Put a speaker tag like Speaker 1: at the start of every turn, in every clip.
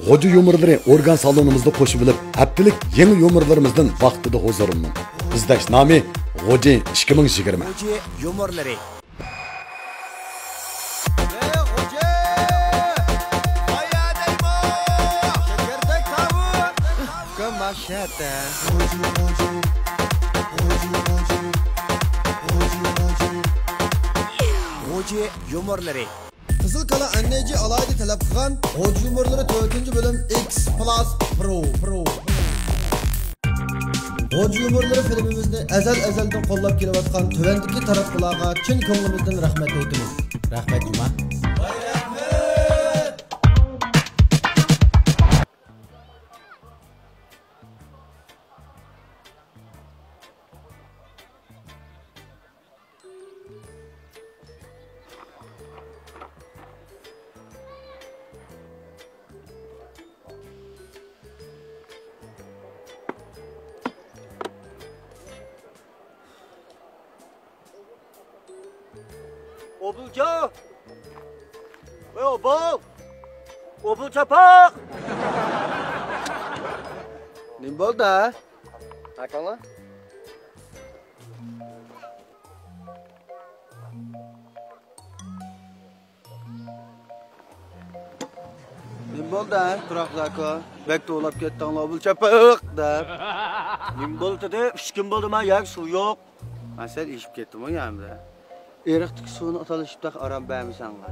Speaker 1: G'o'ja yumurlari organ salonimizda qo'shib bilib, haftalik yangi yumurlarimizdan vaqtida huzurimni. Izlash nomi G'o'ja 2020.
Speaker 2: G'o'ja yumurlari. Maşata. G'o'ja yumurlari.
Speaker 3: Qizil kala anneci alayda talab qilgan G'o'ja yumurlari 4-bölüm X Plus Pro. G'o'ja yumurlari filmimizni azaldan qo'llab kelayotgan tövendeki taraflarga chin ko'nglimizdan rahmat aytamiz. Rahmat Juma.
Speaker 2: Obulca! Ve obul! Obul çapak! Ne oldu ha? Hakan lan? Ne oldu ha? Duraklarka. Bek dolap kettin obul çapak der. Ne oldu de? 3 gün oldu ben yak su yok. Ben sen işip kettim o yanımda. Erektik suyunu atalışıp aram beğenmişsen var.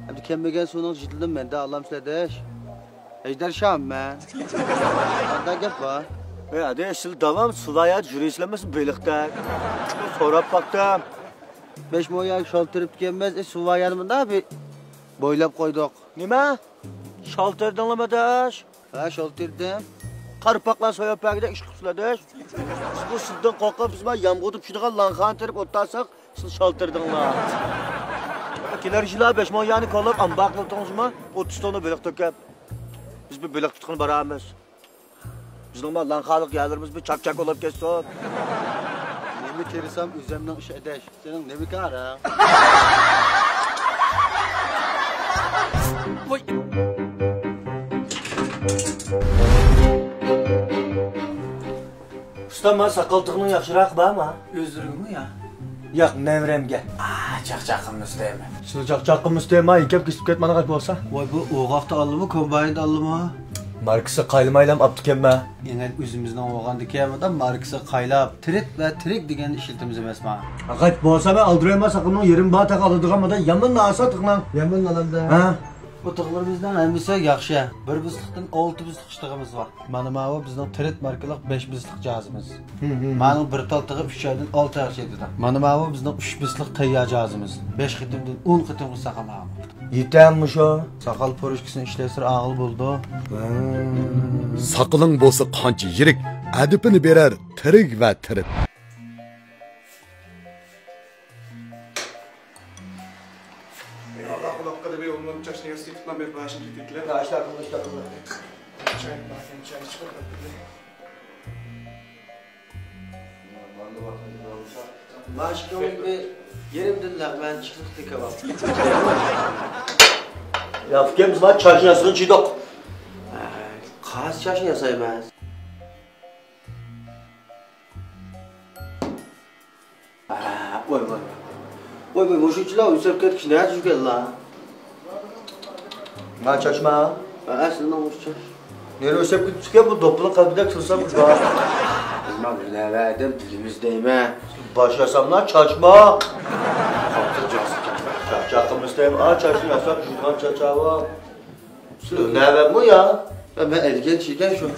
Speaker 2: Hem de kembegen suyunu cidildim ben de Allah'ım söyledeş. Ejder Şam ben. Arda gel var. Hadi eşil davam sulayat jürislemesin birlikte. Sonra baktım. 5 moya şaltırıp gelmez. Suva yanımda bir boylap koyduk. Nime? Şaltırdın mı daş? Ha şaltırdım. Karpaklan soyup belki de iş kusuladeş. Bu sizden korkup biz ben yamğudup şuduğun lanğan terip otarsak siz şaltırdınlar. Kiler işler 5 moyani kalıp ambaklı tutunuzma 30 tonu bölük tökep. Biz bir bölük tutkun baramız. Bizden ben lanğalık gelirimiz bir çak olup geçsin. Nemi terisam üzemden iş edeş. Senin ne bir kar ha? Vay! Usta ben sakaltıqның yaxşıрақ var mı?
Speaker 4: Özürümü ya.
Speaker 2: Yo'q, nevremga.
Speaker 4: Çaqçaqımız değil mi?
Speaker 2: Siz chaqchaqimiz deyman, ikap kesib ketmani qilib bo'lsa.
Speaker 4: Voy bu oğaqda aldımı, kombayında aldımı?
Speaker 2: Markisi qaylamaylam aptikenma.
Speaker 4: Yani özümüzden oğan dikeyemeden markisi qaylab, tirik degan işiltimiz emas ma.
Speaker 2: Aqayt bo'lsa men aldırayman, saqilning yerim bor taqalıdığamadan yaman nasa tıqlan.
Speaker 4: Yaman alamda.
Speaker 2: Ha?
Speaker 4: Bu tıqlarımızdan hemisi yaxşı. Bir bizlikten 6 bizlik iştığımız var. Mana bu bizden tirik markalık 5 bizlik cazımız. Mana bir taltığı 3 aydan 6 ay şeydi. Mana bu bizden 3 bizlik tayya cazımız. 5 xitimden 10 xitim saqal ağam.
Speaker 2: Yetenmiş o.
Speaker 4: Saqal porushkisini işlesir ağıl buldu.
Speaker 1: Saqaling bo'lsa qancha yirik, adipini berar tirik va tirib.
Speaker 5: Allah kulakka da bir olmanın çaşını yastıkla bir başını tutuklar.
Speaker 2: Taşlar.
Speaker 5: Çay bakayım, çay çıkartmak dedi.
Speaker 4: Başka bir yerimden ben çıktık tıkabam.
Speaker 2: Ya fikemiz var, çarşı yasını çiğdok.
Speaker 4: Qaz çarşı yasaymiz. Voy, muşukchilar uysab ketkish nima tushganlar?
Speaker 2: Ben çarşma.
Speaker 4: Aslında muşuk.
Speaker 2: Nere ösep gittik bu doplu kabide tursam var.
Speaker 4: Bilmem nereden dilimiz değme.
Speaker 2: Başlasamlar çarşma. Çarşımız deyim, çarşı yasam şuradan çarşava. Ne ben bu ya?
Speaker 4: Ben ergen çiğken şu.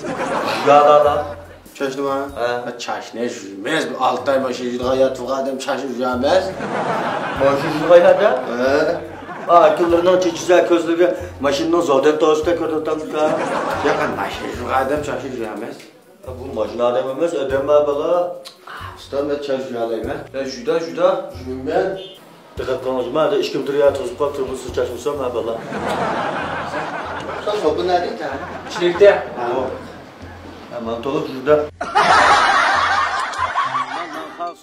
Speaker 2: Yağlarla.
Speaker 4: Çarşı mı? Çarşı ne jürmez? Bu 6 ay başı jürü hayat bu kadar çarşı jürmez.
Speaker 2: Maşın hayata. Akıllarından çiçeği közlüğü maşından zaten tosta körüten ka.
Speaker 4: Yakın başı jürü adam çarşı jürmez.
Speaker 2: Bu maşın adam emez ödeme bala.
Speaker 4: Usta ben çarşı jürleyim ha.
Speaker 2: Ben juda jürmez. Dikkat konuşma da işkim duruyor tozuk bak turbusuz çarşımsa mı bala.
Speaker 4: Sen sobu nerede ta?
Speaker 2: İçlikte. Hemen dolup juda.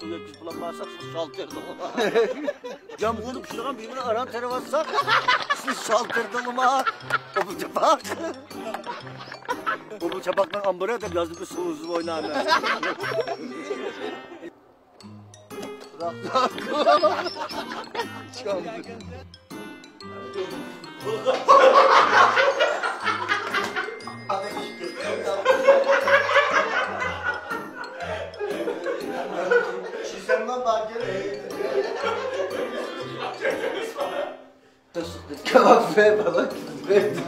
Speaker 2: Suya biz bulamazsak şalterdi. Cam kurup şuradan birbirine aran tere varsa Siz şaltırdın mı? Obul çapak. Obul çapaktan ambara da yazdık bir suuzlu oynarlar.
Speaker 4: Çizemden daha gel.
Speaker 2: Kebap ve balık verdim.